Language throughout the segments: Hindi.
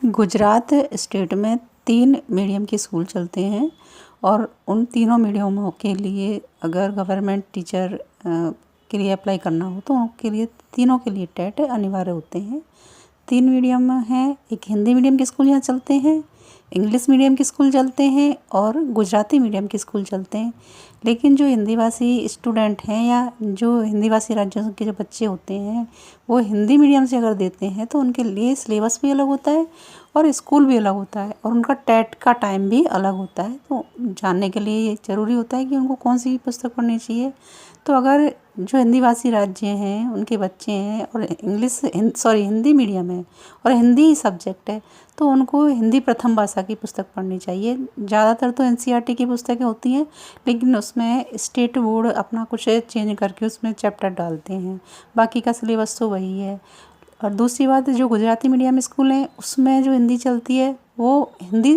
गुजरात स्टेट में 3 मीडियम के स्कूल चलते हैं और उन तीनों मीडियमों के लिए अगर गवर्नमेंट टीचर के लिए अप्लाई करना हो तो उनके लिए तीनों के लिए टेट अनिवार्य होते हैं। 3 मीडियम हैं, एक हिंदी मीडियम के स्कूल यहाँ चलते हैं, इंग्लिश मीडियम के स्कूल चलते हैं और गुजराती मीडियम के स्कूल चलते हैं। लेकिन जो हिंदी भाषी स्टूडेंट हैं या जो हिंदी भाषी राज्यों के जो बच्चे होते हैं वो हिंदी मीडियम से अगर देते हैं तो उनके लिए सिलेबस भी अलग होता है और स्कूल भी अलग होता है और उनका टेट का टाइम भी अलग होता है। तो जानने के लिए ये ज़रूरी होता है कि उनको कौन सी पुस्तक पढ़नी चाहिए। तो अगर जो हिंदी भाषी राज्य हैं उनके बच्चे हैं और हिंदी मीडियम है और हिंदी ही सब्जेक्ट है तो उनको हिंदी प्रथम भाषा की पुस्तक पढ़नी चाहिए। ज़्यादातर तो एनसीईआरटी की पुस्तकें होती हैं लेकिन उसमें स्टेट बोर्ड अपना कुछ चेंज करके उसमें चैप्टर डालते हैं, बाकी का सिलेबस तो वही है। और दूसरी बात जो गुजराती मीडियम स्कूल हैं उसमें जो हिंदी चलती है वो हिंदी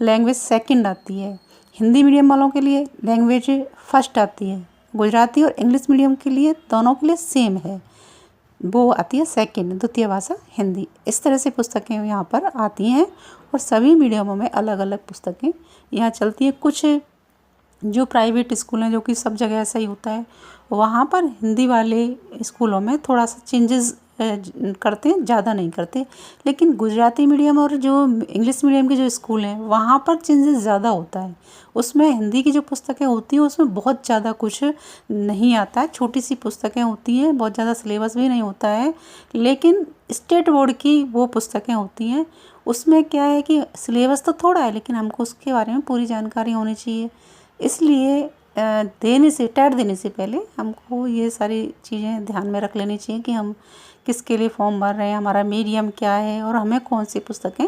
लैंग्वेज सेकंड आती है। हिंदी मीडियम वालों के लिए लैंग्वेज फर्स्ट आती है। गुजराती और इंग्लिश मीडियम के लिए दोनों के लिए सेम है, वो आती है सेकंड, द्वितीय भाषा हिंदी। इस तरह से पुस्तकें यहाँ पर आती हैं और सभी मीडियमों में अलग अलग पुस्तकें यहाँ चलती हैं। कुछ जो प्राइवेट स्कूल हैं जो कि सब जगह ऐसा ही होता है, वहाँ पर हिंदी वाले स्कूलों में थोड़ा सा चेंजेस करते हैं, ज़्यादा नहीं करते। लेकिन गुजराती मीडियम और जो इंग्लिश मीडियम के जो स्कूल हैं वहाँ पर चेंजेस ज़्यादा होता है। उसमें हिंदी की जो पुस्तकें होती हैं उसमें बहुत ज़्यादा कुछ नहीं आता है, छोटी सी पुस्तकें होती हैं, बहुत ज़्यादा सिलेबस भी नहीं होता है। लेकिन स्टेट बोर्ड की वो पुस्तकें होती हैं, उसमें क्या है कि सिलेबस तो थोड़ा है लेकिन हमको उसके बारे में पूरी जानकारी होनी चाहिए। इसलिए टेट देने से पहले हमको ये सारी चीज़ें ध्यान में रख लेनी चाहिए कि हम किसके लिए फॉर्म भर रहे हैं, हमारा मीडियम क्या है और हमें कौन सी पुस्तकें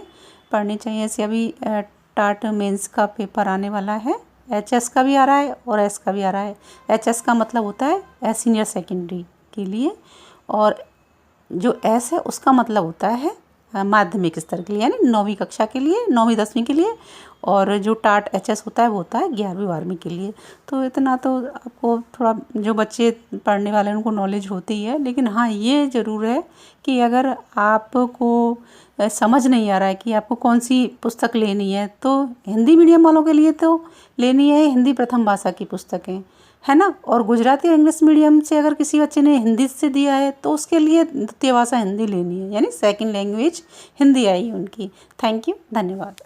पढ़नी चाहिए। ऐसे अभी टाट मेंस का पेपर आने वाला है, एचएस का भी आ रहा है और एस का भी आ रहा है। एचएस का मतलब होता है सीनियर सेकेंडरी के लिए और जो एस है उसका मतलब होता है माध्यमिक स्तर के लिए, यानी 9वीं कक्षा के लिए, 9वीं 10वीं के लिए। और जो टाट एचएस होता है वो होता है 11वीं 12वीं के लिए। तो इतना तो आपको थोड़ा जो बच्चे पढ़ने वाले हैं उनको नॉलेज होती है। लेकिन हाँ ये ज़रूर है कि अगर आपको समझ नहीं आ रहा है कि आपको कौन सी पुस्तक लेनी है तो हिंदी मीडियम वालों के लिए तो लेनी है हिंदी प्रथम भाषा की पुस्तकें, है ना। और गुजराती और इंग्लिश मीडियम से अगर किसी बच्चे ने हिंदी से दिया है तो उसके लिए द्वितीय भाषा हिंदी लेनी है, यानी सेकंड लैंग्वेज हिंदी आई उनकी। थैंक यू, धन्यवाद।